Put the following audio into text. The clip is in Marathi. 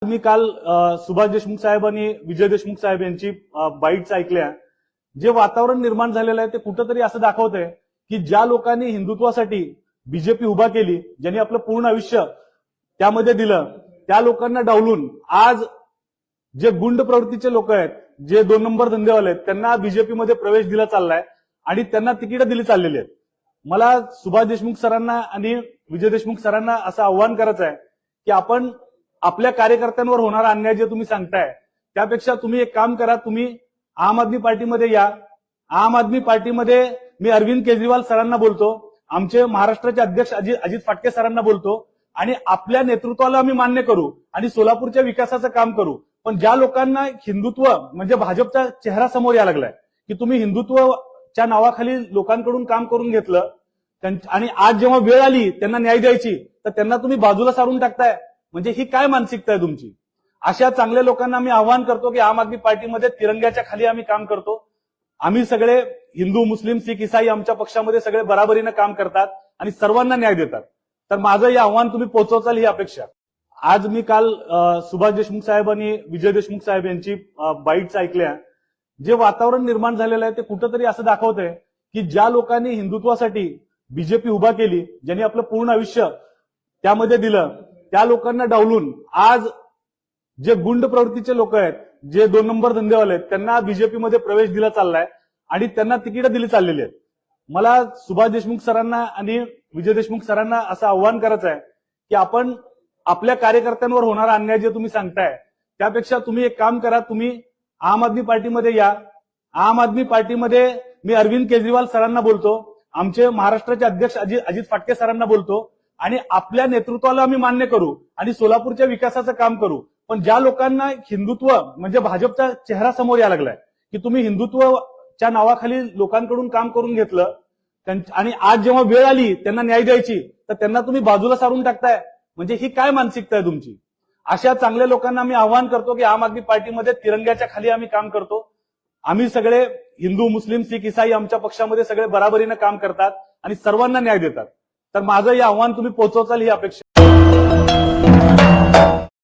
मी काल सुभाष देशमुख साहेब आणि विजय देशमुख साहेब यांची बाईट्स ऐकल्या. जे वातावरण निर्माण झालेलं आहे ते कुठंतरी असं दाखवतंय की ज्या लोकांनी हिंदुत्वासाठी बीजेपी उभा केली, ज्यांनी आपलं पूर्ण आयुष्य त्यामध्ये दिलं, त्या लोकांना डावलून आज जे गुंड प्रवृत्तीचे लोक आहेत, जे 2 नंबर धंदेवाले आहेत, त्यांना बीजेपीमध्ये प्रवेश दिला चाललाय आणि त्यांना तिकीट दिली चाललेली आहेत. मला सुभाष देशमुख सरांना आणि विजय देशमुख सरांना असं आव्हान करायचं आहे की आपण आपल्या कार्यकर्त्यांवर होणारा अन्याय जे तुम्ही सांगताय त्यापेक्षा तुम्ही एक काम करा, तुम्ही आम आदमी पार्टीमध्ये या. आम आदमी पार्टीमध्ये मी अरविंद केजरीवाल सरांना बोलतो, आमचे महाराष्ट्राचे अध्यक्ष अजित फाटके सरांना बोलतो आणि आपल्या नेतृत्वाला आम्ही मान्य करू आणि सोलापूरच्या विकासाचं काम करू. पण ज्या लोकांना हिंदुत्व म्हणजे भाजपचा चेहरा समोर यायला लागलाय की तुम्ही हिंदुत्वच्या नावाखाली लोकांकडून काम करून घेतलं आणि आज जेव्हा वेळ आली त्यांना न्याय द्यायची तर त्यांना तुम्ही बाजूला सारून टाकताय, म्हणजे ही काय मानसिकता आहे तुमची? अशा चांगल्या लोकांना मी आवाहन करतो की आम आदमी पार्टीमध्ये तिरंग्याच्या खाली आम्ही काम करतो. आम्ही सगळे हिंदू, मुस्लिम, शीख, इसाई आमच्या पक्षामध्ये सगळे बराबरीनं काम करतात आणि सर्वांना न्याय देतात. तर माझं हे आव्हान तुम्ही पोहोचवचाल ही अपेक्षा. आज मी काल सुभाष देशमुख साहेब आणि विजय देशमुख साहेब यांची बाईट्स ऐकल्या. जे वातावरण निर्माण झालेलं आहे ते कुठंतरी असं दाखवतंय की ज्या लोकांनी हिंदुत्वासाठी बीजेपी उभा केली, ज्यांनी आपलं पूर्ण आयुष्य त्यामध्ये दिलं, त्या लोकांना डावलून आज जे गुंड प्रवृत्तीचे लोक आहेत, जे 2 नंबर धंदेवाले आहेत, त्यांना बीजेपीमध्ये प्रवेश दिला चाललाय आणि त्यांना तिकीट दिली चाललेली आहेत. मला सुभाष देशमुख सरांना आणि विजय देशमुख सरांना असं आव्हान करायचं आहे की आपण आपल्या कार्यकर्त्यांवर होणारा अन्याय जे तुम्ही सांगताय त्यापेक्षा तुम्ही एक काम करा, तुम्ही आम आदमी पार्टीमध्ये या. आम आदमी पार्टीमध्ये मी अरविंद केजरीवाल सरांना बोलतो, आमचे महाराष्ट्राचे अध्यक्ष अजित फाटके सरांना बोलतो आणि आपल्या नेतृत्वाला आम्ही मान्य करू आणि सोलापूरच्या विकासाचं काम करू. पण ज्या लोकांना हिंदुत्व म्हणजे भाजपचा चेहरा समोर यायला लागलाय की तुम्ही हिंदुत्वच्या नावाखाली लोकांकडून काम करून घेतलं आणि आज जेव्हा वेळ आली त्यांना न्याय द्यायची तर त्यांना तुम्ही बाजूला सारून टाकताय, म्हणजे ही काय मानसिकता आहे तुमची? अशा चांगल्या लोकांना मी आवाहन करतो की आम आदमी पार्टीमध्ये तिरंग्याच्या खाली आम्ही काम करतो. आम्ही सगळे हिंदू, मुस्लिम, शीख, इसाई आमच्या पक्षामध्ये सगळे बराबरीनं काम करतात आणि सर्वांना न्याय देतात. तर माझं हे आव्हान तुम्ही पोहोचवचाल ही अपेक्षा.